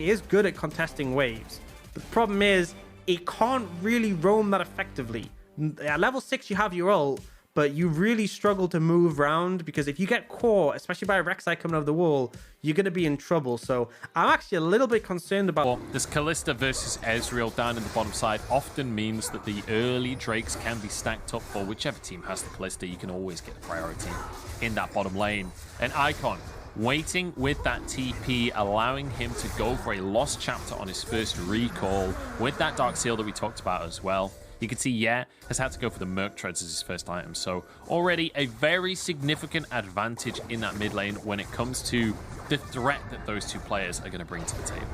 It is good at contesting waves. The problem is, it can't really roam that effectively. At level 6, you have your ult, but you really struggle to move around because if you get caught, especially by a Rek'Sai coming over the wall, you're going to be in trouble. So I'm actually a little bit concerned about... Well, this Kalista versus Ezreal down in the bottom side often means that the early Drakes can be stacked up for whichever team has the Kalista. You can always get the priority in that bottom lane. And Icon waiting with that TP, allowing him to go for a lost chapter on his first recall with that Dark Seal that we talked about as well. You can see, yeah, has had to go for the Merc Treads as his first item. So already a very significant advantage in that mid lane when it comes to the threat that those two players are going to bring to the table.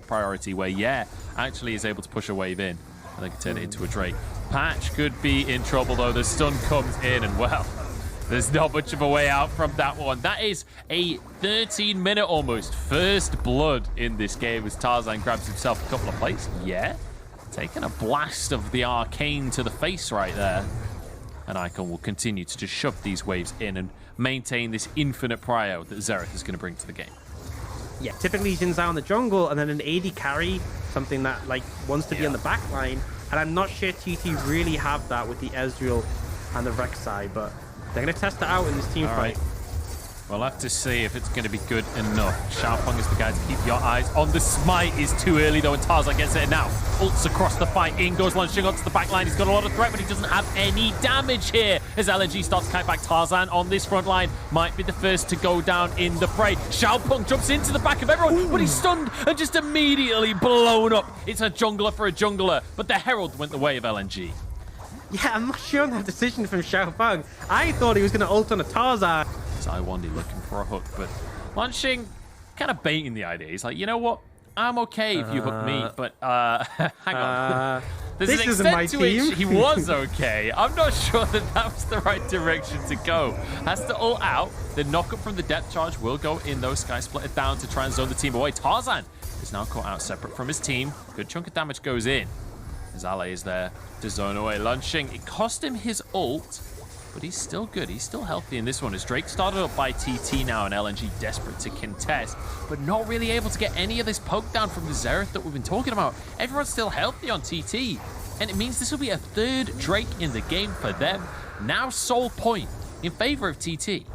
Priority where, yeah, actually is able to push a wave in. And they can turn it into a Drake. Patch could be in trouble, though. The stun comes in, and well, there's not much of a way out from that one. That is a 13-minute almost first blood in this game as Tarzan grabs himself a couple of plates. Yeah. Taking a blast of the arcane to the face right there. And Icon will continue to just shove these waves in and maintain this infinite prio that Xerath is going to bring to the game. Yeah, typically Xin Zhao in the jungle and then an AD carry, something that like wants to be on the back line. And I'm not sure TT really have that with the Ezreal and the Rek'Sai, but they're going to test it out in this team fight. We'll have to see if it's going to be good enough. Xiaopeng is the guy to keep your eyes on. The smite is too early, though, and Tarzan gets it. And now, ults across the fight. In goes launching onto the back line. He's got a lot of threat, but he doesn't have any damage here. As LNG starts to kite back, Tarzan on this front line might be the first to go down in the fray. Xiaopeng jumps into the back of everyone, but he's stunned and just immediately blown up. It's a jungler for a jungler, but the Herald went the way of LNG. Yeah, I'm not sure on that decision from Xiaopeng. I thought he was going to ult on a Tarzan. Iwandy looking for a hook, but launching kind of baiting the idea. He's like, you know what? I'm okay if you hook me, but hang on. There's this an isn't my extent to team. which he was okay. I'm not sure that that was the right direction to go. Has to ult out. The knockup from the depth charge will go in, though. Sky Splitter down to try and zone the team away. Tarzan is now caught out separate from his team. Good chunk of damage goes in. As Ale is there to zone away. Launching. It cost him his ult, but he's still good. He's still healthy in this one. As Drake started up by TT now, and LNG desperate to contest, but not really able to get any of this poke down from the Xerath that we've been talking about. Everyone's still healthy on TT, and it means this will be a third Drake in the game for them. Now sole point in favor of TT.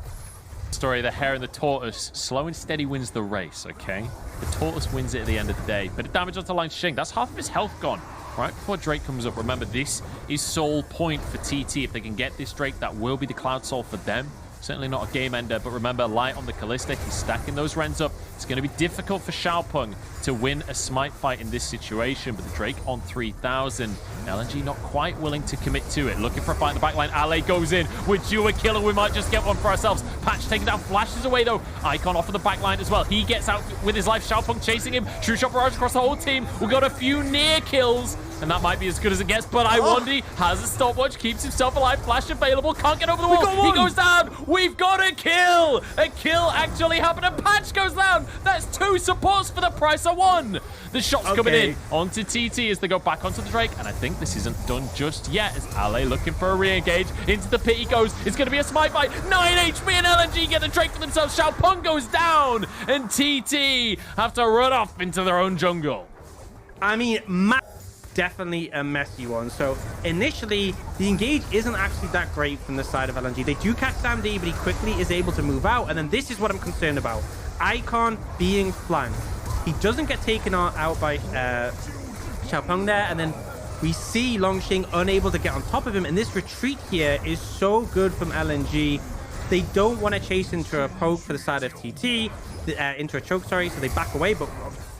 Story, the hare and the tortoise. Slow and steady wins the race, okay? The tortoise wins it at the end of the day. Bit of damage onto Line Shing. That's half of his health gone. Right before Drake comes up, remember, this is sole point for TT. If they can get this Drake, that will be the Cloud Soul for them. Certainly not a game ender, but remember, light on the Kalista. He's stacking those Rens up. It's going to be difficult for Xiaopeng to win a smite fight in this situation, but the Drake on 3,000. LNG not quite willing to commit to it. Looking for a fight in the backline. Ale goes in. We're due a killer. We might just get one for ourselves. Patch taken down, flashes away, though. Icon off of the backline as well. He gets out with his life. Xiaopeng chasing him. True shot barrage across the whole team. We've got a few near kills, and that might be as good as it gets, but Iwandy has a stopwatch, keeps himself alive, flash available, can't get over the wall, he goes down, we've got a kill actually happened, and Patch goes down. That's 2 supports for the price of 1. The shot's coming in onto TT as they go back onto the Drake, and I think this isn't done just yet, as Ale looking for a re-engage, into the pit he goes, it's going to be a smite fight, 9 HP, and LNG get the Drake for themselves. Xiaopeng goes down, and TT have to run off into their own jungle. I mean, definitely a messy one. So initially, the engage isn't actually that great from the side of LNG. They do catch Sam D, but he quickly is able to move out. And then this is what I'm concerned about. Icon being flanked. He doesn't get taken out by Xiaopeng there. And then we see Longxing unable to get on top of him. And this retreat here is so good from LNG. They don't want to chase into a poke for the side of TT, into a choke, sorry. So they back away. But,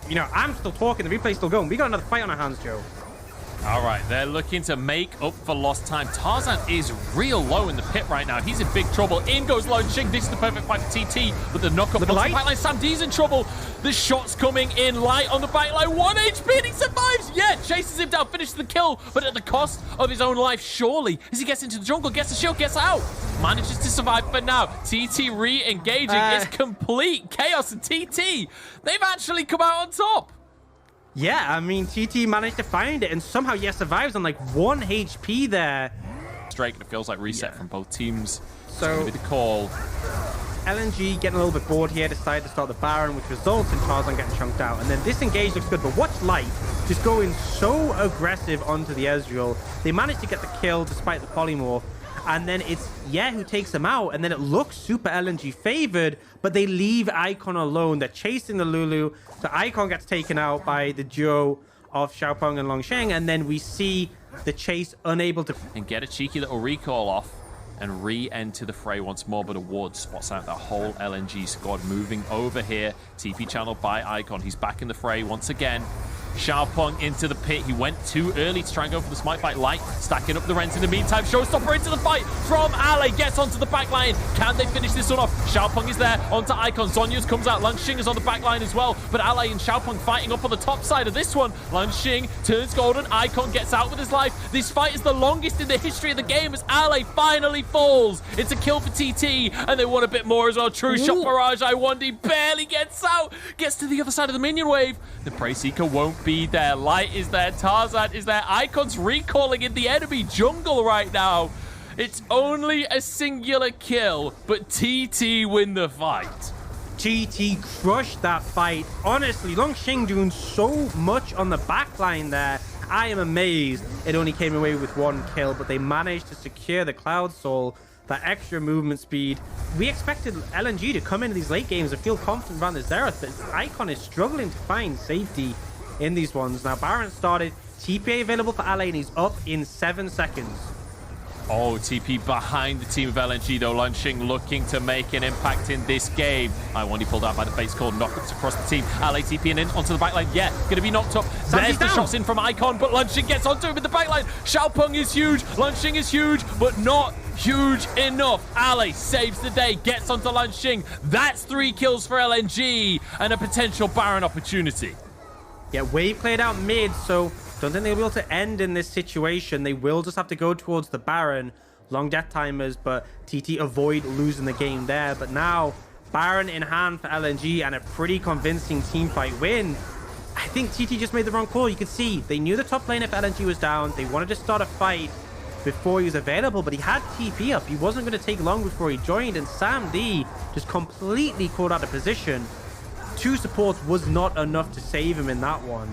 you know, I'm still talking. The replay's still going. We got another fight on our hands, Joe. All right, they're looking to make up for lost time. Tarzan is real low in the pit right now. He's in big trouble. In goes Longxing. This is the perfect fight for TT, but the knockup on the backline. Sam D's in trouble. The shot's coming in. Light on the backline. 1 HP, and he survives. Yeah, chases him down, finishes the kill, but at the cost of his own life, surely. As he gets into the jungle, gets the shield, gets out. Manages to survive for now. TT re-engaging. It's complete chaos, and TT, they've actually come out on top. Yeah, I mean, TT managed to find it, and somehow, yeah, survives on like 1 HP there. Drake, it feels like reset from both teams. So it's gonna be the call. LNG getting a little bit bored here, decide to start the Baron, which results in Tarzan getting chunked out. And then this engage looks good, but watch Light just going so aggressive onto the Ezreal. They manage to get the kill despite the polymorph. And then it's who takes them out. And then it looks super LNG favored, but they leave Icon alone. They're chasing the Lulu. So Icon gets taken out by the duo of Xiaopeng and Longsheng. And then we see the chase unable to... And get a cheeky little recall off and re-enter the fray once more. But a ward spots out the whole LNG squad moving over here. TP channeled by Icon. He's back in the fray once again. Xiaopeng into the pit. He went too early to try and go for the smite fight. Light stacking up the rents in the meantime. Showstopper into the fight from Ale. Gets onto the back line. Can they finish this one off? Xiaopeng is there onto Icon. Zhonya's comes out. Lungxing is on the back line as well. But Ale and Xiaopeng fighting up on the top side of this one. Lungxing turns golden. Icon gets out with his life. This fight is the longest in the history of the game as Ale finally falls. It's a kill for TT and they want a bit more as well. True shot barrage. I1D barely gets out. Gets to the other side of the minion wave. The Prey Seeker won't be there. Light is there. Tarzan is there. Icon's recalling in the enemy jungle right now. It's only a singular kill, but TT win the fight. TT crushed that fight. Honestly, Longxing doing so much on the backline there. I am amazed it only came away with one kill, but they managed to secure the Cloud Soul, that extra movement speed. We expected LNG to come into these late games and feel confident around the Xerath, but Icon is struggling to find safety in these ones. Now, Baron started. TPA available for Ale, and he's up in 7 seconds. Oh, TP behind the team of LNG, though. Lungxing looking to make an impact in this game. I1D pulled out by the face call. Knockups across the team. Ale TPing in onto the backline. Yeah, going to be knocked up. There's the shots in from Icon, but Lungxing gets onto him with the backline. Xiaopeng is huge. Lungxing is huge, but not huge enough. Ale saves the day, gets onto Lungxing. That's 3 kills for LNG and a potential Baron opportunity. Yeah, wave played out mid, so don't think they'll be able to end in this situation. They will just have to go towards the Baron. Long death timers, but TT avoid losing the game there. But now, Baron in hand for LNG and a pretty convincing team fight win. I think TT just made the wrong call. You could see they knew the top lane if LNG was down. They wanted to start a fight before he was available, but he had TP up. He wasn't going to take long before he joined, and Sam D just completely caught out of position. 2 supports was not enough to save him in that one.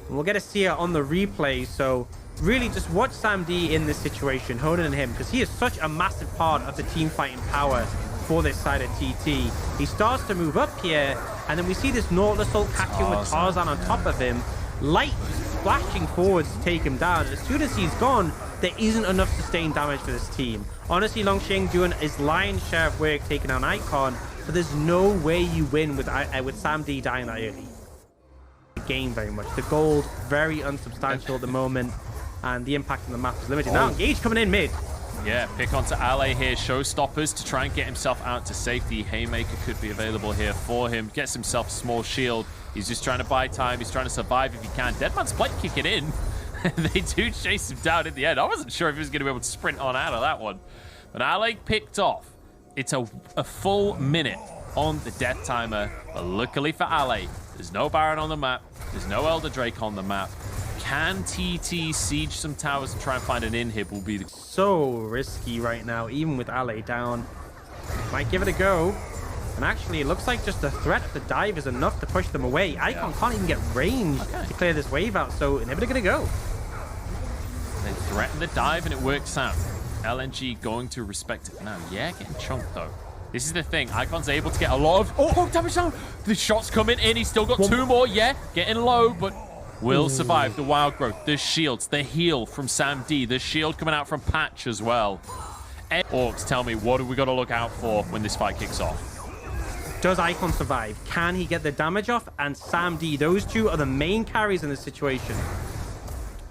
And we'll get to see it on the replay, so really just watch Sam D in this situation, honing him, because he is such a massive part of the team fighting power for this side of TT. He starts to move up here, and then we see this Nautilus ult catching with Tarzan on top of him. Light splashing forwards to take him down. As soon as he's gone, there isn't enough sustained damage for this team. Honestly, Longxing doing his lion's share of work taking down Icon, but there's no way you win with Sam D dying that early. The game very much. The gold, very unsubstantial at the moment, and the impact on the map is limited. Now, Engage coming in mid. Yeah, pick onto Ale here. Showstoppers to try and get himself out to safety. Haymaker could be available here for him. Gets himself a small shield. He's just trying to buy time. He's trying to survive if he can. Deadman's Plate kick it in. They do chase him down in the end. I wasn't sure if he was going to be able to sprint on out of that one. But Ale picked off. It's a full minute on the death timer. But luckily for Ale, there's no Baron on the map. There's no Elder Drake on the map. Can TT siege some towers and try and find an inhib will be so risky right now, even with Ale down. Might give it a go. And actually, it looks like just the threat of the dive is enough to push them away. Icon can't even get range to clear this wave out, so inhibitor gonna go. They threaten the dive and it works out. LNG going to respect it now. Yeah, getting chunked though. This is the thing. Icon's able to get a lot of damage down. The shots coming in. He's still got 2 more. Yeah, getting low, but will survive the wild growth. The shields, the heal from Sam D, the shield coming out from Patch as well. Orcs, tell me, what have we got to look out for when this fight kicks off? Does Icon survive? Can he get the damage off? And Sam D, those 2 are the main carries in this situation.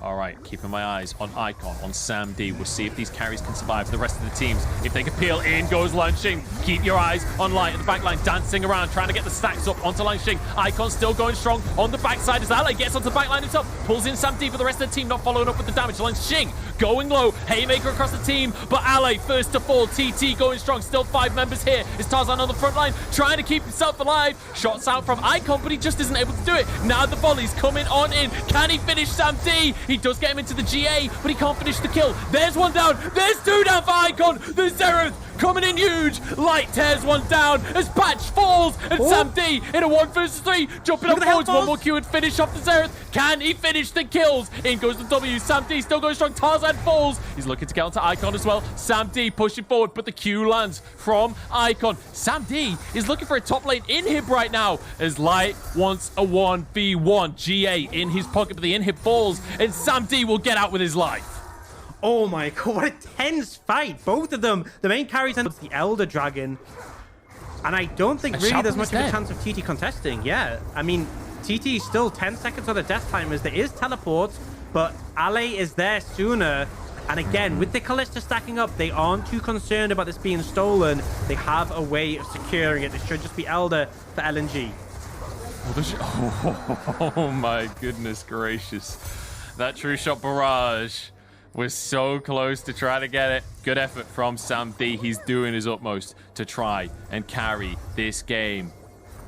All right, keeping my eyes on Icon, on Sam D. We'll see if these carries can survive the rest of the teams. If they can peel, in goes Lungxing. Keep your eyes on Light at the back line, dancing around, trying to get the stacks up onto Lungxing. Icon still going strong on the backside as Ale gets onto the back line himself. Pulls in Sam D for the rest of the team, not following up with the damage. Lungxing going low. Haymaker across the team, but Ale first to fall. TT going strong. Still 5 members here. Is Tarzan on the front line, trying to keep himself alive. Shots out from Icon, but he just isn't able to do it. Now the volley's coming on in. Can he finish Sam D? He does get him into the GA, but he can't finish the kill. There's 1 down. There's 2 down for Icon. The Xerath coming in huge. Light tears one down as Patch falls, and Sam D in a 1 versus 3, jumping up forwards. One more Q and finish off the Xerath. Can he finish the kills? In goes the W. Sam D still going strong. Tarzan falls. He's looking to get onto Icon as well. Sam D pushing forward, but the Q lands from Icon. Sam D is looking for a top lane inhib right now as Light wants a 1v1. GA in his pocket, but the inhib falls, and Sam D will get out with his life. Oh my god, what a tense fight. Both of them, the main carries and the Elder Dragon. And I don't think really there's much of a chance of TT contesting. Yeah, I mean, TT is still 10 seconds on the death timers. There is teleports, but Ale is there sooner. And again, with the Kalista stacking up, they aren't too concerned about this being stolen. They have a way of securing it. It should just be Elder for LNG. Oh my goodness gracious. That True Shot Barrage was so close to trying to get it. Good effort from Sam D. He's doing his utmost to try and carry this game.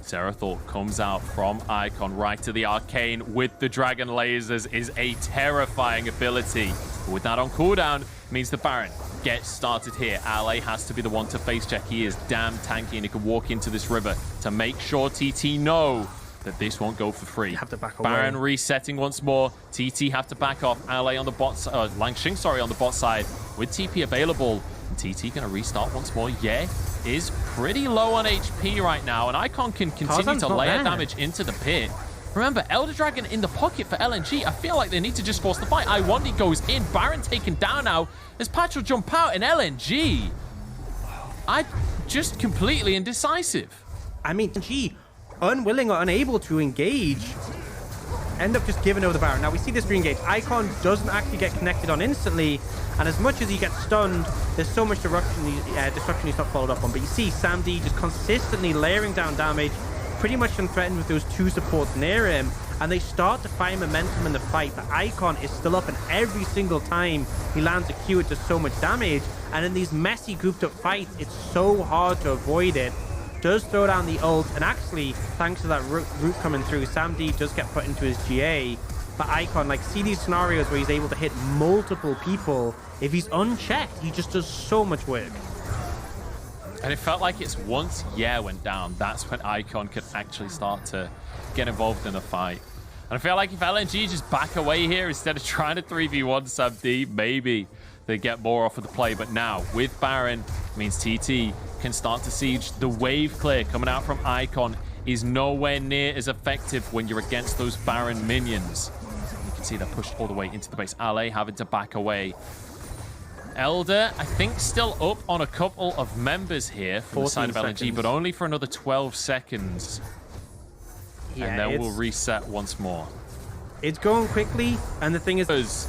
Serathor comes out from Icon right to the Arcane with the Dragon Lasers is a terrifying ability. But with that on cooldown, means the Baron gets started here. Ale has to be the one to face check. He is damn tanky, and he can walk into this river to make sure TT know that this won't go for free. Have to back away. Baron resetting once more. TT have to back off. Ale on the bot side, Langxing, sorry, on the bot side with TP available. And TT gonna restart once more. Yeah, is pretty low on HP right now, and Icon can continue to layer damage into the pit. Remember, Elder Dragon in the pocket for LNG. I feel like they need to just force the fight. Iwandi goes in. Baron taken down now as Patch will jump out, and LNG. I just completely indecisive. I mean, LNG, unwilling or unable to engage, end up just giving over the Baron. Now we see this re-engage. Icon doesn't actually get connected on instantly, and as much as he gets stunned, there's so much destruction he's not followed up on. But you see Sam D just consistently layering down damage, pretty much unthreatened with those two supports near him, and they start to find momentum in the fight. But Icon is still up, and every single time he lands a Q, it does so much damage. And in these messy grouped up fights, it's so hard to avoid it. Does throw down the ult, and actually, thanks to that root coming through, Sam D does get put into his GA. But Icon, like, see these scenarios where he's able to hit multiple people. If he's unchecked, he just does so much work. And it felt like it's once Yeah went down, that's when Icon could actually start to get involved in the fight. And I feel like if LNG just back away here instead of trying to 3v1 Sam D, maybe they get more off of the play. But now, with Baron, means TT can start to siege. The wave clear coming out from Icon is nowhere near as effective when you're against those Baron minions. You can see they're pushed all the way into the base. Ale having to back away. Elder, I think, still up on a couple of members here from the side of LNG, but only for another 12 seconds. Yeah, and then we'll reset once more. It's going quickly, and the thing is...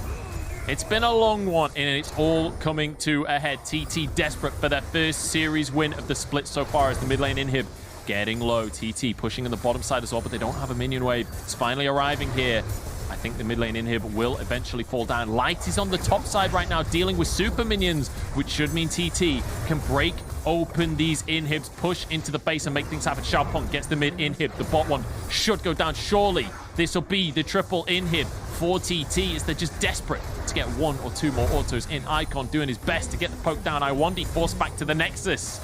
It's been a long one, and it's all coming to a head. TT desperate for their first series win of the split so far as the mid lane inhib getting low. TT pushing on the bottom side as well, but they don't have a minion wave. It's finally arriving here. I think the mid lane inhib will eventually fall down. Light is on the top side right now, dealing with super minions, which should mean TT can break open these inhibs, push into the base and make things happen. Xiaopeng gets the mid inhib. The bot one should go down. Surely this will be the triple inhib for TT as they're just desperate to get one or two more autos in. Icon doing his best to get the poke down. Iwandi forced back to the Nexus.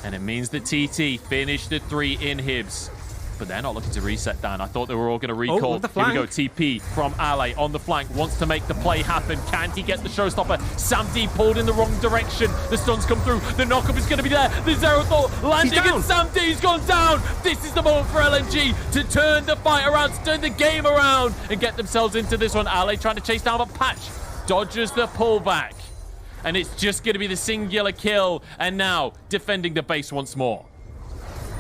And it means that TT finished the 3 inhibs. But they're not looking to reset down. I thought they were all going to recall. Here we go. TP from Ale on the flank. Wants to make the play happen. Can he get the showstopper? Sam D pulled in the wrong direction. The stuns come through. The knockup is going to be there. The Zerathor landing and Sam D's gone down. This is the moment for LNG to turn the fight around, to turn the game around and get themselves into this one. Ale trying to chase down, but Patch dodges the pullback. And it's just going to be the singular kill. And now defending the base once more.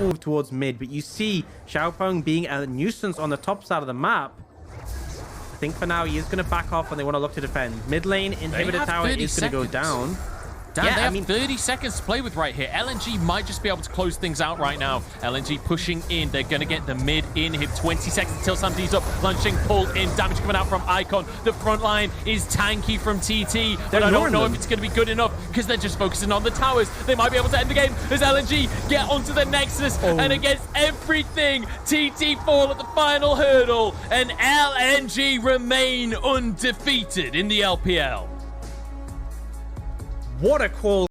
Move towards mid, but you see Xiaopeng being a nuisance on the top side of the map. I think for now he is going to back off when they want to look to defend. Mid lane inhibitor tower is going to go down. Damn, yeah, they have 30 seconds to play with right here. LNG might just be able to close things out right now. LNG pushing in. They're going to get the mid inhib. 20 seconds until Sam D's up. Launching pulled in. Damage coming out from Icon. The front line is tanky from TT. But I don't know if it's going to be good enough because they're just focusing on the towers. They might be able to end the game as LNG get onto the Nexus. And against everything, TT fall at the final hurdle. And LNG remain undefeated in the LPL. What a call.